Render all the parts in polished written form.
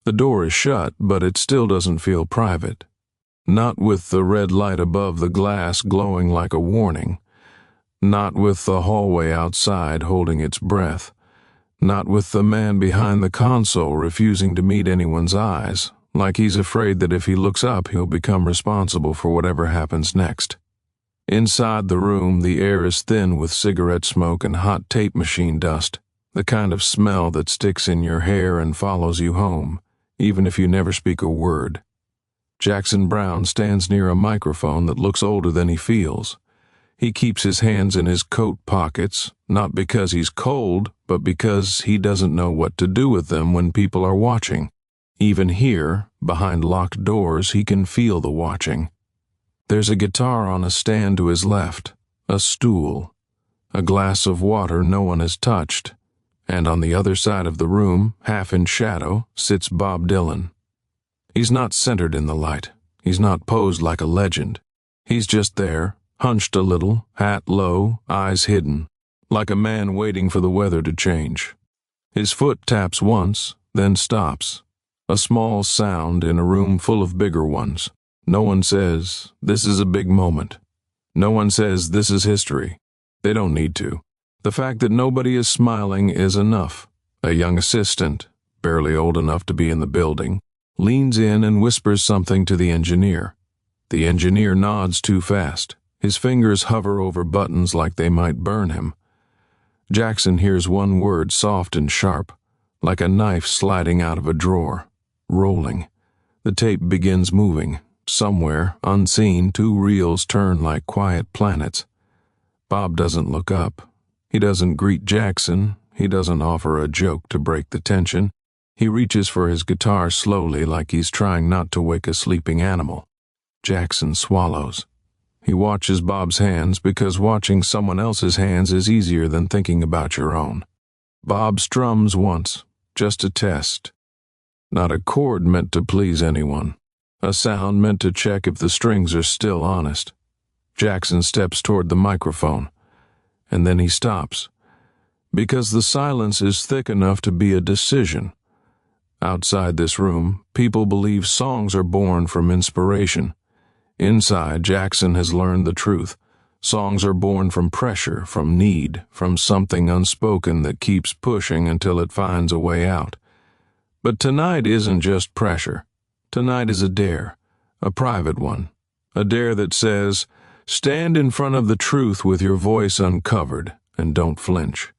The door is shut, but it still doesn't feel private. Not with the red light above the glass glowing like a warning. Not with the hallway outside holding its breath. Not with the man behind the console refusing to meet anyone's eyes, like he's afraid that if he looks up he'll become responsible for whatever happens next. Inside the room, the air is thin with cigarette smoke and hot tape machine dust, the kind of smell that sticks in your hair and follows you home, even if you never speak a word. Jackson Browne stands near a microphone that looks older than he feels. He keeps his hands in his coat pockets, not because he's cold, but because he doesn't know what to do with them when people are watching. Even here, behind locked doors, he can feel the watching. There's a guitar on a stand to his left, a stool, a glass of water no one has touched, and on the other side of the room, half in shadow, sits Bob Dylan. He's not centered in the light. He's not posed like a legend. He's just there, hunched a little, hat low, eyes hidden, like a man waiting for the weather to change. His foot taps once, then stops. A small sound in a room full of bigger ones. No one says, "This is a big moment." No one says, "This is history." They don't need to. The fact that nobody is smiling is enough. A young assistant, barely old enough to be in the building, leans in and whispers something to the engineer. The engineer nods too fast. His fingers hover over buttons like they might burn him. Jackson hears one word soft and sharp, like a knife sliding out of a drawer. Rolling. The tape begins moving. Somewhere, unseen, two reels turn like quiet planets. Bob doesn't look up. He doesn't greet Jackson. He doesn't offer a joke to break the tension. He reaches for his guitar slowly, like he's trying not to wake a sleeping animal. Jackson swallows. He watches Bob's hands because watching someone else's hands is easier than thinking about your own. Bob strums once, just a test. Not a chord meant to please anyone. A sound meant to check if the strings are still honest. Jackson steps toward the microphone, and then he stops, because the silence is thick enough to be a decision. Outside this room, people believe songs are born from inspiration. Inside, Jackson has learned the truth. Songs are born from pressure, from need, from something unspoken that keeps pushing until it finds a way out. But tonight isn't just pressure. Tonight is a dare, a private one, a dare that says, stand in front of the truth with your voice uncovered, and don't flinch.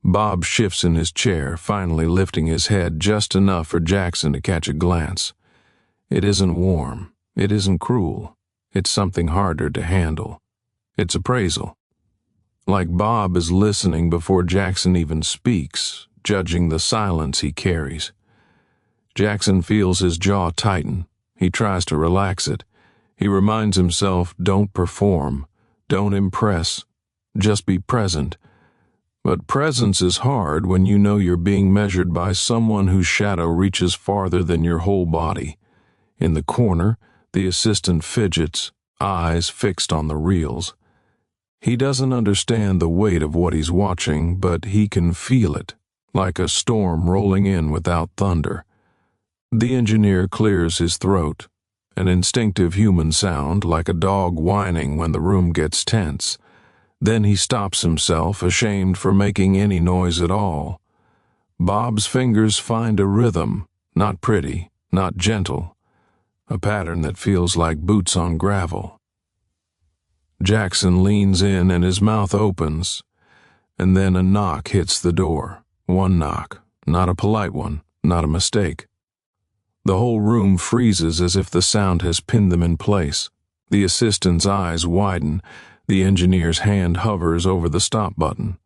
Bob shifts in his chair, finally lifting his head just enough for Jackson to catch a glance. It isn't warm, it isn't cruel, it's something harder to handle. It's appraisal. Like Bob is listening before Jackson even speaks, judging the silence he carries. Jackson feels his jaw tighten. He tries to relax it. He reminds himself, don't perform, don't impress, just be present. But presence is hard when you know you're being measured by someone whose shadow reaches farther than your whole body. In the corner, the assistant fidgets, eyes fixed on the reels. He doesn't understand the weight of what he's watching, but he can feel it, like a storm rolling in without thunder. The engineer clears his throat, an instinctive human sound like a dog whining when the room gets tense. Then he stops himself, ashamed for making any noise at all. Bob's fingers find a rhythm, not pretty, not gentle, a pattern that feels like boots on gravel. Jackson leans in and his mouth opens, and then a knock hits the door. One knock, not a polite one, not a mistake. The whole room freezes as if the sound has pinned them in place. The assistant's eyes widen. The engineer's hand hovers over the stop button.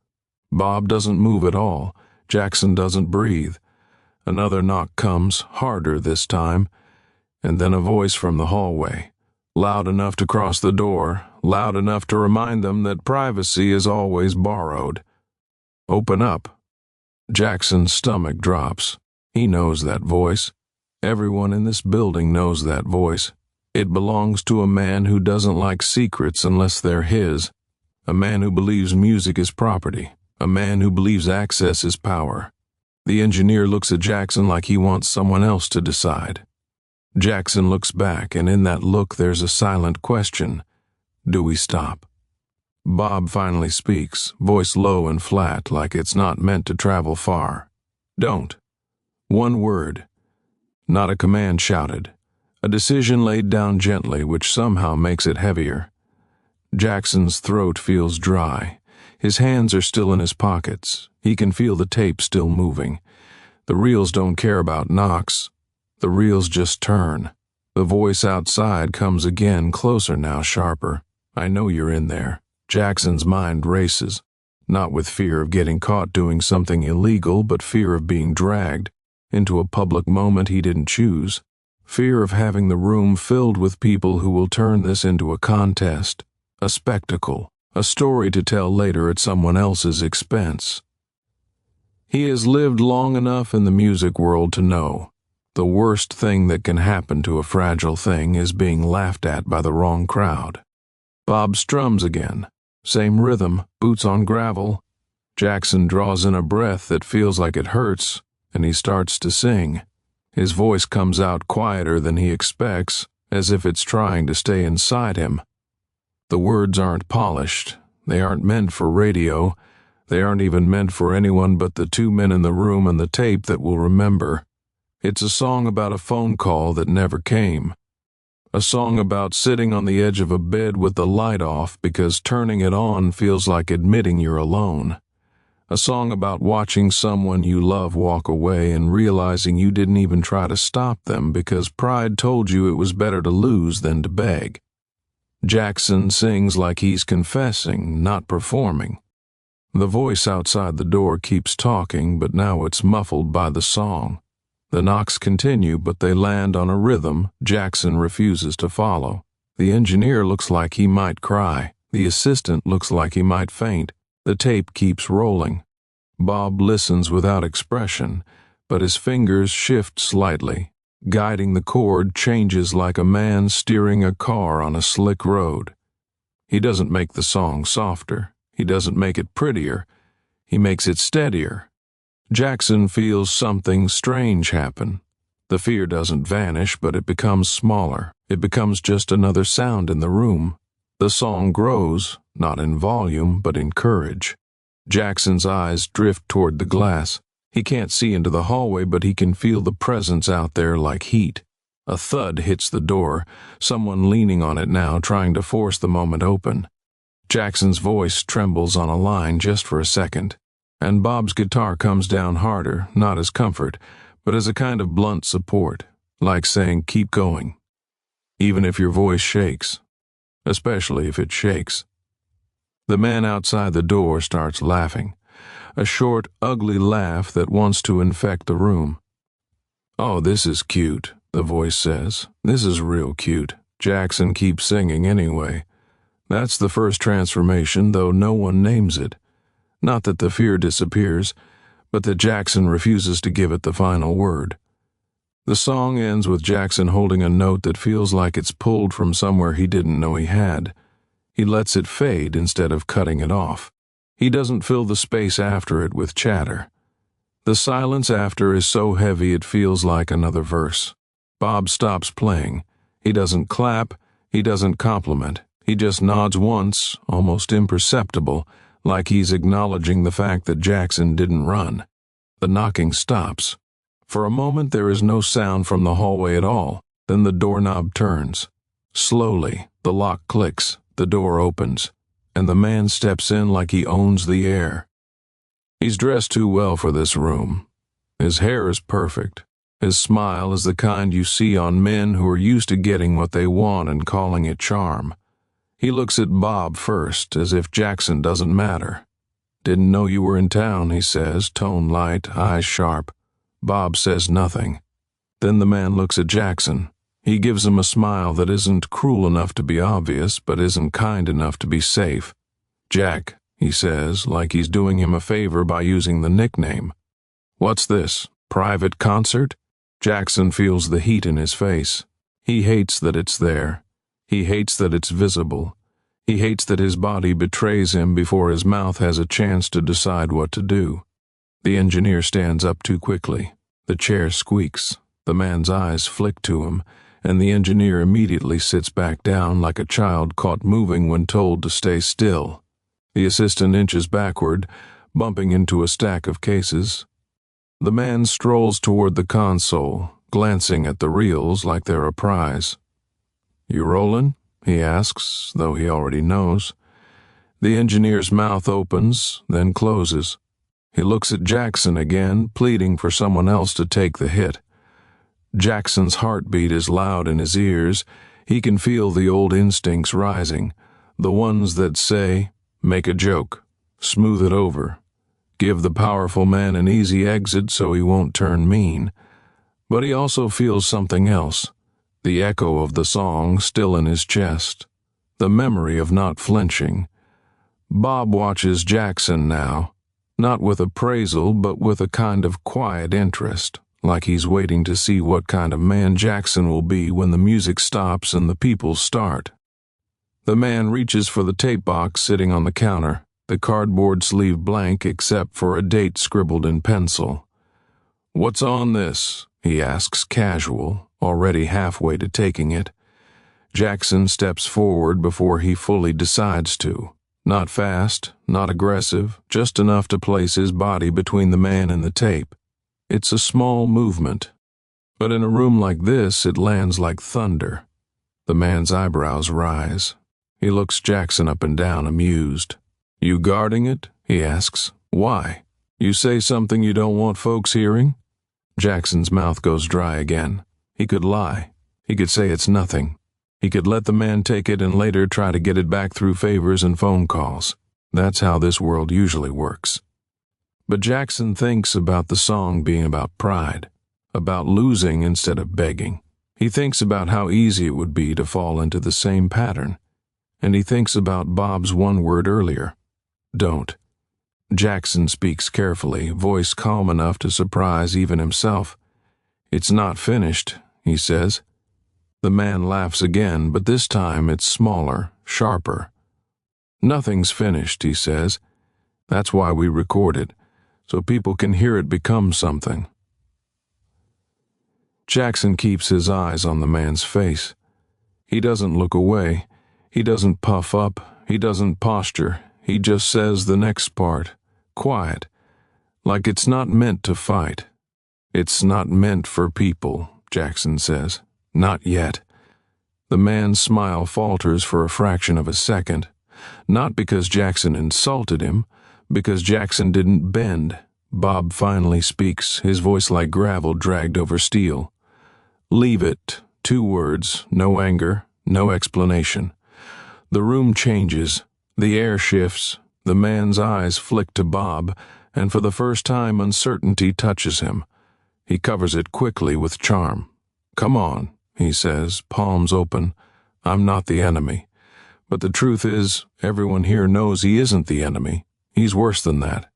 Bob doesn't move at all. Jackson doesn't breathe. Another knock comes, harder this time, and then a voice from the hallway, loud enough to cross the door, loud enough to remind them that privacy is always borrowed. Open up. Jackson's stomach drops. He knows that voice. Everyone in this building knows that voice. It belongs to a man who doesn't like secrets unless they're his, a man who believes music is property, a man who believes access is power. The engineer looks at Jackson like he wants someone else to decide. Jackson looks back, and in that look there's a silent question. Do we stop? Bob finally speaks, voice low and flat, like it's not meant to travel far. Don't. One word. Not a command shouted. A decision laid down gently, which somehow makes it heavier. Jackson's throat feels dry. His hands are still in his pockets. He can feel the tape still moving. The reels don't care about knocks. The reels just turn. The voice outside comes again, closer now, sharper. I know you're in there. Jackson's mind races, not with fear of getting caught doing something illegal, but fear of being dragged into a public moment he didn't choose. Fear of having the room filled with people who will turn this into a contest, a spectacle, a story to tell later at someone else's expense. He has lived long enough in the music world to know the worst thing that can happen to a fragile thing is being laughed at by the wrong crowd. Bob strums again. Same rhythm, boots on gravel. Jackson draws in a breath that feels like it hurts, and he starts to sing. His voice comes out quieter than he expects, as if it's trying to stay inside him. The words aren't polished. They aren't meant for radio. They aren't even meant for anyone but the two men in the room and the tape that will remember. It's a song about a phone call that never came. A song about sitting on the edge of a bed with the light off because turning it on feels like admitting you're alone. A song about watching someone you love walk away and realizing you didn't even try to stop them because pride told you it was better to lose than to beg. Jackson sings like he's confessing, not performing. The voice outside the door keeps talking, but now it's muffled by the song. The knocks continue, but they land on a rhythm Jackson refuses to follow. The engineer looks like he might cry. The assistant looks like he might faint. The tape keeps rolling. Bob listens without expression, but his fingers shift slightly. Guiding the chord changes like a man steering a car on a slick road. He doesn't make the song softer. He doesn't make it prettier. He makes it steadier. Jackson feels something strange happen. The fear doesn't vanish, but it becomes smaller. It becomes just another sound in the room. The song grows, not in volume, but in courage. Jackson's eyes drift toward the glass. He can't see into the hallway, but he can feel the presence out there like heat. A thud hits the door, someone leaning on it now, trying to force the moment open. Jackson's voice trembles on a line just for a second, and Bob's guitar comes down harder, not as comfort, but as a kind of blunt support, like saying, keep going, even if your voice shakes, especially if it shakes. The man outside the door starts laughing, a short, ugly laugh that wants to infect the room. Oh, this is cute, the voice says. This is real cute. Jackson keeps singing anyway. That's the first transformation, though no one names it. Not that the fear disappears, but that Jackson refuses to give it the final word. The song ends with Jackson holding a note that feels like it's pulled from somewhere he didn't know he had. He lets it fade instead of cutting it off. He doesn't fill the space after it with chatter. The silence after is so heavy it feels like another verse. Bob stops playing. He doesn't clap. He doesn't compliment. He just nods once, almost imperceptible, like he's acknowledging the fact that Jackson didn't run. The knocking stops. For a moment there is no sound from the hallway at all. Then the doorknob turns. Slowly, the lock clicks, the door opens, and the man steps in like he owns the air. He's dressed too well for this room. His hair is perfect. His smile is the kind you see on men who are used to getting what they want and calling it charm. He looks at Bob first, as if Jackson doesn't matter. Didn't know you were in town, he says, tone light, eyes sharp. Bob says nothing. Then the man looks at Jackson. He gives him a smile that isn't cruel enough to be obvious, but isn't kind enough to be safe. Jack, he says, like he's doing him a favor by using the nickname. What's this, private concert? Jackson feels the heat in his face. He hates that it's there. He hates that it's visible. He hates that his body betrays him before his mouth has a chance to decide what to do. The engineer stands up too quickly. The chair squeaks. The man's eyes flick to him, and the engineer immediately sits back down like a child caught moving when told to stay still. The assistant inches backward, bumping into a stack of cases. The man strolls toward the console, glancing at the reels like they're a prize. "You rollin'?" he asks, though he already knows. The engineer's mouth opens, then closes. He looks at Jackson again, pleading for someone else to take the hit. Jackson's heartbeat is loud in his ears. He can feel the old instincts rising, the ones that say, make a joke, smooth it over, give the powerful man an easy exit so he won't turn mean. But he also feels something else, the echo of the song still in his chest, the memory of not flinching. Bob watches Jackson now, not with appraisal but with a kind of quiet interest, like he's waiting to see what kind of man Jackson will be when the music stops and the people start. The man reaches for the tape box sitting on the counter, the cardboard sleeve blank except for a date scribbled in pencil. "What's on this?" he asks, casual, already halfway to taking it. Jackson steps forward before he fully decides to. Not fast, not aggressive, just enough to place his body between the man and the tape. It's a small movement, but in a room like this it lands like thunder. The man's eyebrows rise. He looks Jackson up and down, amused. "You guarding it?" he asks. "Why? You say something you don't want folks hearing?" Jackson's mouth goes dry again. He could lie. He could say it's nothing. He could let the man take it and later try to get it back through favors and phone calls. That's how this world usually works. But Jackson thinks about the song being about pride, about losing instead of begging. He thinks about how easy it would be to fall into the same pattern. And he thinks about Bob's one word earlier. Don't. Jackson speaks carefully, voice calm enough to surprise even himself. "It's not finished," he says. The man laughs again, but this time it's smaller, sharper. "Nothing's finished," he says. "That's why we record it, so people can hear it become something." Jackson keeps his eyes on the man's face. He doesn't look away. He doesn't puff up. He doesn't posture. He just says the next part, quiet, like it's not meant to fight. "It's not meant for people," Jackson says. "Not yet." The man's smile falters for a fraction of a second, not because Jackson insulted him, because Jackson didn't bend. Bob finally speaks, his voice like gravel dragged over steel. "Leave it." 2 words, no anger, no explanation. The room changes, the air shifts, the man's eyes flick to Bob, and for the first time uncertainty touches him. He covers it quickly with charm. "Come on," he says, palms open. "I'm not the enemy." But the truth is, everyone here knows he isn't the enemy. He's worse than that.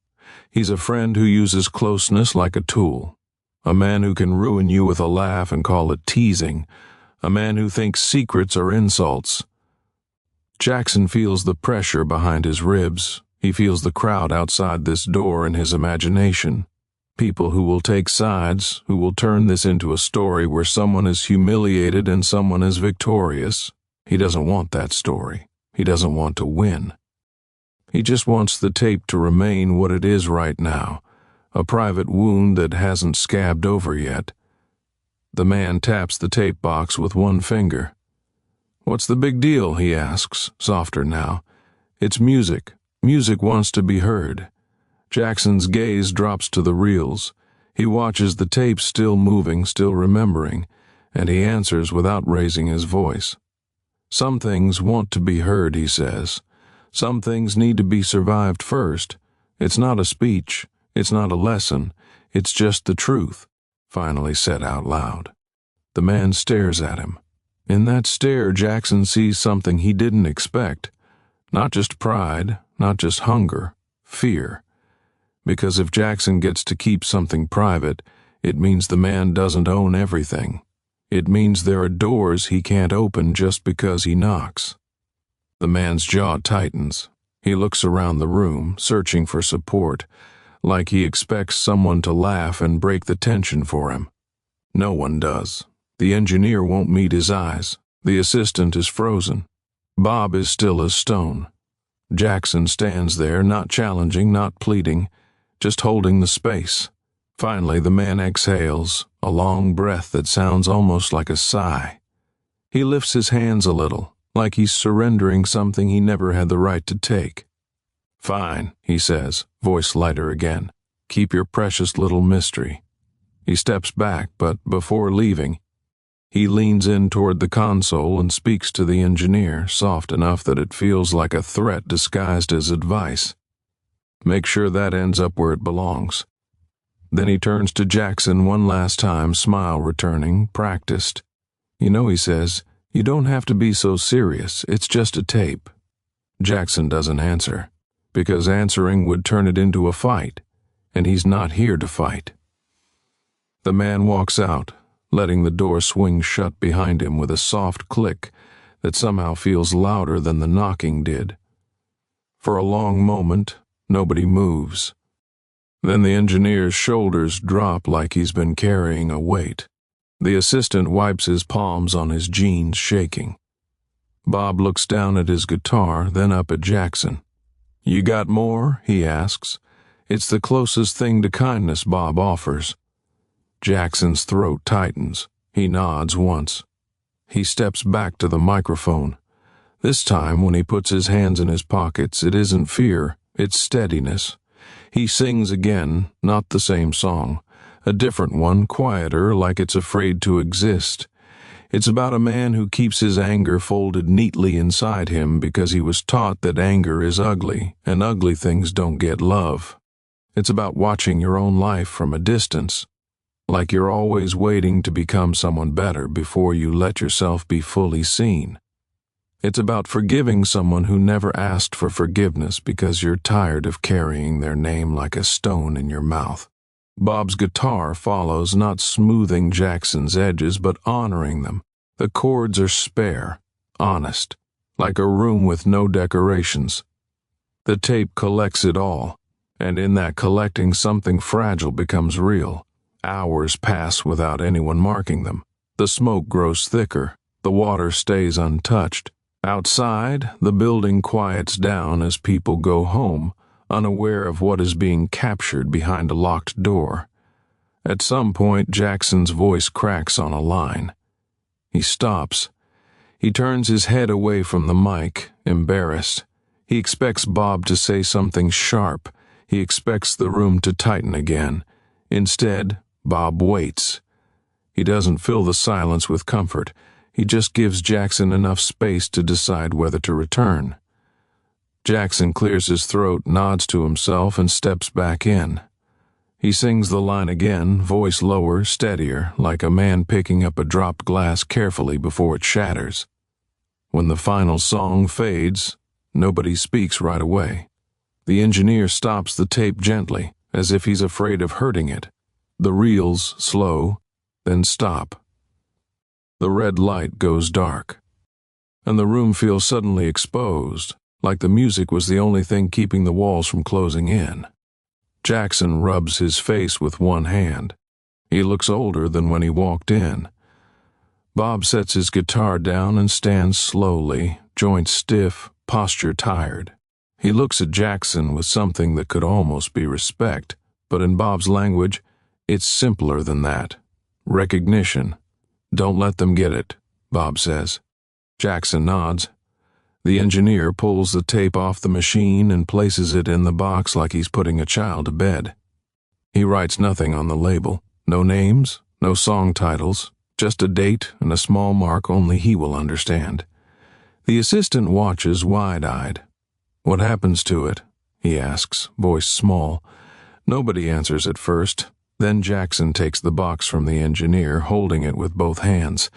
He's a friend who uses closeness like a tool. A man who can ruin you with a laugh and call it teasing. A man who thinks secrets are insults. Jackson feels the pressure behind his ribs. He feels the crowd outside this door in his imagination. People who will take sides, who will turn this into a story where someone is humiliated and someone is victorious. He doesn't want that story. He doesn't want to win. He just wants the tape to remain what it is right now, a private wound that hasn't scabbed over yet. The man taps the tape box with one finger. "What's the big deal?" he asks, softer now. "It's music. Music wants to be heard." Jackson's gaze drops to the reels. He watches the tape still moving, still remembering, and he answers without raising his voice. "Some things want to be heard," he says. "Some things need to be survived first. It's not a speech. It's not a lesson. It's just the truth," finally said out loud. The man stares at him. In that stare, Jackson sees something he didn't expect. Not just pride, not just hunger, fear. Because if Jackson gets to keep something private, it means the man doesn't own everything. It means there are doors he can't open just because he knocks. The man's jaw tightens. He looks around the room, searching for support, like he expects someone to laugh and break the tension for him. No one does. The engineer won't meet his eyes. The assistant is frozen. Bob is still as stone. Jackson stands there, not challenging, not pleading, just holding the space. Finally, the man exhales, a long breath that sounds almost like a sigh. He lifts his hands a little, like he's surrendering something he never had the right to take. "Fine," he says, voice lighter again. "Keep your precious little mystery." He steps back, but before leaving, he leans in toward the console and speaks to the engineer, soft enough that it feels like a threat disguised as advice. "Make sure that ends up where it belongs." Then he turns to Jackson one last time, smile returning, practiced. "You know," he says, "you don't have to be so serious. It's just a tape." Jackson doesn't answer, because answering would turn it into a fight, and he's not here to fight. The man walks out, letting the door swing shut behind him with a soft click that somehow feels louder than the knocking did. For a long moment, nobody moves. Then the engineer's shoulders drop like he's been carrying a weight. The assistant wipes his palms on his jeans, shaking. Bob looks down at his guitar, then up at Jackson. "You got more?" he asks. It's the closest thing to kindness Bob offers. Jackson's throat tightens. He nods once. He steps back to the microphone. This time, when he puts his hands in his pockets, it isn't fear, it's steadiness. He sings again, not the same song. A different one, quieter, like it's afraid to exist. It's about a man who keeps his anger folded neatly inside him because he was taught that anger is ugly, and ugly things don't get love. It's about watching your own life from a distance, like you're always waiting to become someone better before you let yourself be fully seen. It's about forgiving someone who never asked for forgiveness because you're tired of carrying their name like a stone in your mouth. Bob's guitar follows, not smoothing Jackson's edges, but honoring them. The chords are spare, honest, like a room with no decorations. The tape collects it all, and in that collecting, something fragile becomes real. Hours pass without anyone marking them. The smoke grows thicker. The water stays untouched. Outside, the building quiets down as people go home, unaware of what is being captured behind a locked door. At some point, Jackson's voice cracks on a line. He stops. He turns his head away from the mic, embarrassed. He expects Bob to say something sharp. He expects the room to tighten again. Instead, Bob waits. He doesn't fill the silence with comfort. He just gives Jackson enough space to decide whether to return. Jackson clears his throat, nods to himself, and steps back in. He sings the line again, voice lower, steadier, like a man picking up a dropped glass carefully before it shatters. When the final song fades, nobody speaks right away. The engineer stops the tape gently, as if he's afraid of hurting it. The reels slow, then stop. The red light goes dark, and the room feels suddenly exposed, like the music was the only thing keeping the walls from closing in. Jackson rubs his face with one hand. He looks older than when he walked in. Bob sets his guitar down and stands slowly, joints stiff, posture tired. He looks at Jackson with something that could almost be respect, but in Bob's language, it's simpler than that. Recognition. "Don't let them get it," Bob says. Jackson nods. The engineer pulls the tape off the machine and places it in the box like he's putting a child to bed. He writes nothing on the label. No names, no song titles, just a date and a small mark only he will understand. The assistant watches wide-eyed. "What happens to it?" he asks, voice small. Nobody answers at first. Then Jackson takes the box from the engineer, holding it with both hands.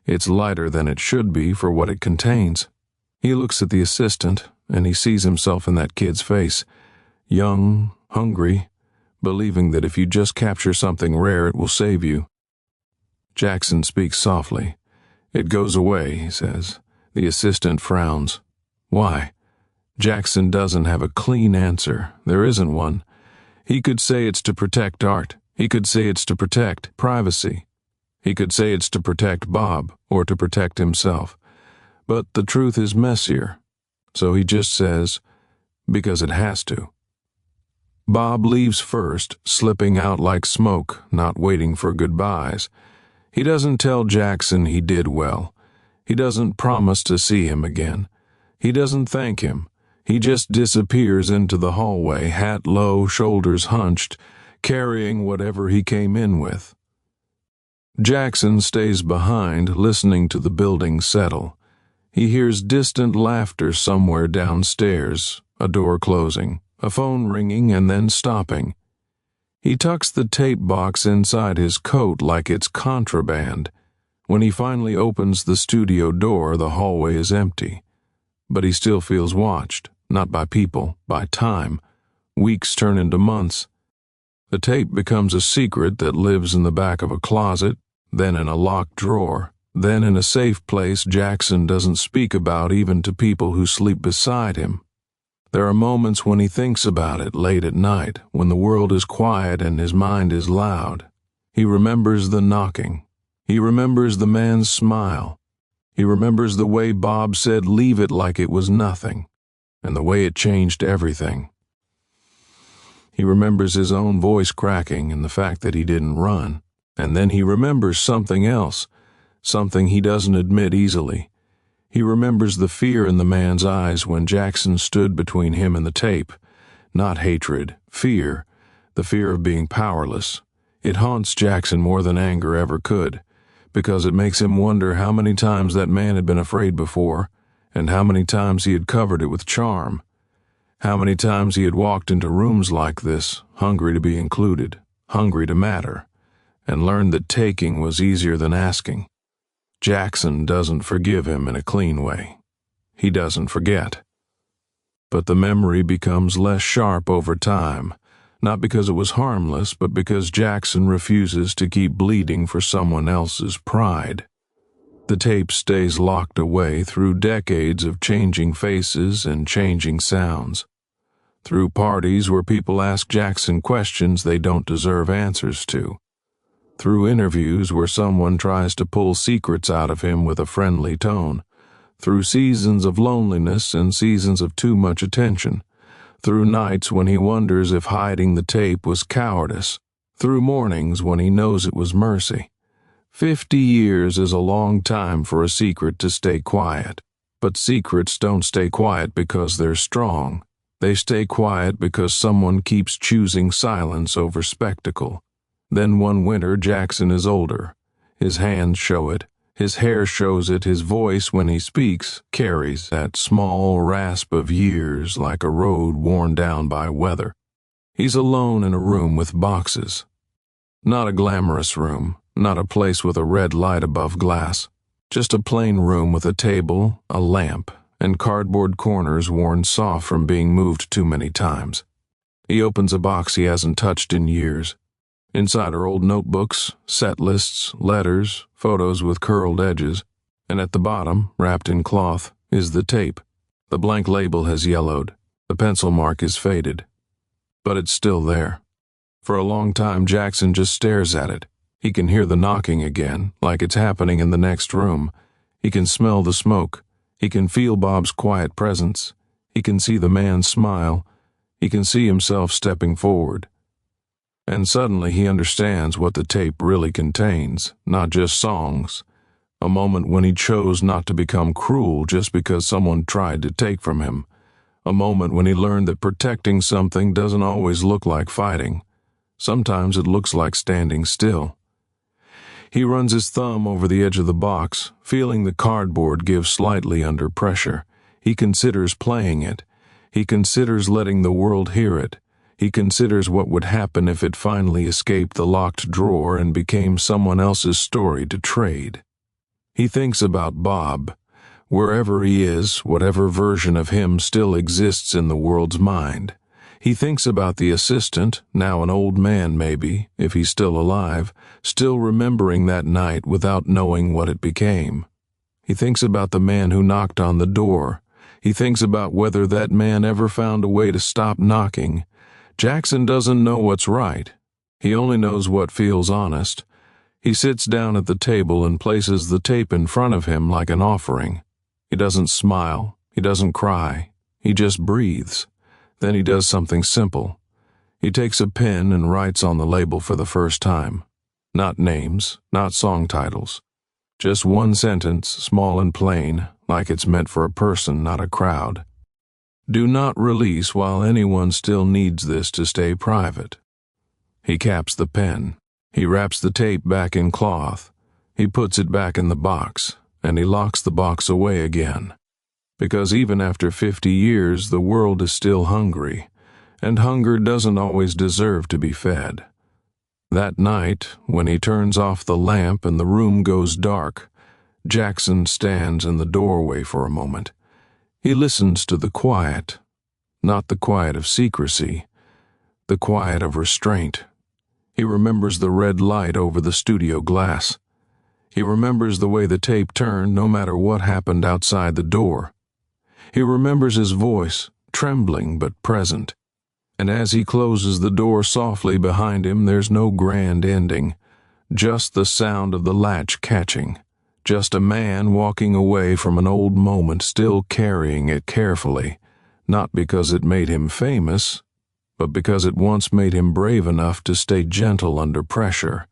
It's lighter than it should be for what it contains. He looks at the assistant, and he sees himself in that kid's face. Young, hungry, believing that if you just capture something rare, it will save you. Jackson speaks softly. "It goes away," he says. The assistant frowns. "Why?" Jackson doesn't have a clean answer. There isn't one. He could say it's to protect art. He could say it's to protect privacy. He could say it's to protect Bob or to protect himself. But the truth is messier. So he just says, because it has to. Bob leaves first, slipping out like smoke, not waiting for goodbyes. He doesn't tell Jackson he did well. He doesn't promise to see him again. He doesn't thank him. He just disappears into the hallway, hat low, shoulders hunched, carrying whatever he came in with. Jackson stays behind, listening to the building settle. He hears distant laughter somewhere downstairs, a door closing, a phone ringing and then stopping. He tucks the tape box inside his coat like it's contraband. When he finally opens the studio door, the hallway is empty. But he still feels watched, not by people, by time. Weeks turn into months. The tape becomes a secret that lives in the back of a closet, then in a locked drawer, then in a safe place Jackson doesn't speak about even to people who sleep beside him. There are moments when he thinks about it late at night, when the world is quiet and his mind is loud. He remembers the knocking. He remembers the man's smile. He remembers the way Bob said leave it like it was nothing, and the way it changed everything. He remembers his own voice cracking and the fact that he didn't run. And then he remembers something else, something he doesn't admit easily. He remembers the fear in the man's eyes when Jackson stood between him and the tape. Not hatred, fear, the fear of being powerless. It haunts Jackson more than anger ever could, because it makes him wonder how many times that man had been afraid before, and how many times he had covered it with charm. How many times he had walked into rooms like this, hungry to be included, hungry to matter, and learned that taking was easier than asking. Jackson doesn't forgive him in a clean way. He doesn't forget. But the memory becomes less sharp over time, not because it was harmless, but because Jackson refuses to keep bleeding for someone else's pride. The tape stays locked away through decades of changing faces and changing sounds. Through parties where people ask Jackson questions they don't deserve answers to. Through interviews where someone tries to pull secrets out of him with a friendly tone. Through seasons of loneliness and seasons of too much attention. Through nights when he wonders if hiding the tape was cowardice. Through mornings when he knows it was mercy. 50 years is a long time for a secret to stay quiet. But secrets don't stay quiet because they're strong. They stay quiet because someone keeps choosing silence over spectacle. Then one winter Jackson is older. His hands show it. His hair shows it. His voice, when he speaks, carries that small rasp of years like a road worn down by weather. He's alone in a room with boxes. Not a glamorous room, not a place with a red light above glass. Just a plain room with a table, a lamp, and cardboard corners worn soft from being moved too many times. He opens a box he hasn't touched in years. Inside are old notebooks, set lists, letters, photos with curled edges, and at the bottom, wrapped in cloth, is the tape. The blank label has yellowed. The pencil mark is faded. But it's still there. For a long time, Jackson just stares at it. He can hear the knocking again, like it's happening in the next room. He can smell the smoke. He can feel Bob's quiet presence. He can see the man smile. He can see himself stepping forward. And suddenly he understands what the tape really contains, not just songs. A moment when he chose not to become cruel just because someone tried to take from him. A moment when he learned that protecting something doesn't always look like fighting. Sometimes it looks like standing still. He runs his thumb over the edge of the box, feeling the cardboard give slightly under pressure. He considers playing it. He considers letting the world hear it. He considers what would happen if it finally escaped the locked drawer and became someone else's story to trade. He thinks about Bob. Wherever he is, whatever version of him still exists in the world's mind. He thinks about the assistant, now an old man maybe, if he's still alive, still remembering that night without knowing what it became. He thinks about the man who knocked on the door. He thinks about whether that man ever found a way to stop knocking. Jackson doesn't know what's right. He only knows what feels honest. He sits down at the table and places the tape in front of him like an offering. He doesn't smile. He doesn't cry. He just breathes. Then he does something simple. He takes a pen and writes on the label for the first time. Not names, not song titles. Just one sentence, small and plain, like it's meant for a person, not a crowd. Do not release while anyone still needs this to stay private. He caps the pen. He wraps the tape back in cloth. He puts it back in the box, and he locks the box away again. Because even after 50 years, the world is still hungry, and hunger doesn't always deserve to be fed. That night, when he turns off the lamp and the room goes dark, Jackson stands in the doorway for a moment. He listens to the quiet, not the quiet of secrecy, the quiet of restraint. He remembers the red light over the studio glass. He remembers the way the tape turned no matter what happened outside the door. He remembers his voice, trembling but present. And as he closes the door softly behind him, there's no grand ending, just the sound of the latch catching, just a man walking away from an old moment, still carrying it carefully, not because it made him famous, but because it once made him brave enough to stay gentle under pressure.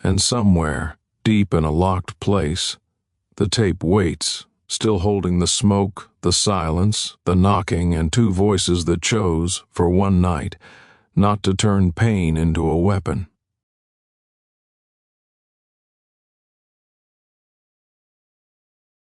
And somewhere, deep in a locked place, the tape waits, still holding the smoke, the silence, the knocking, and two voices that chose, for one night, not to turn pain into a weapon.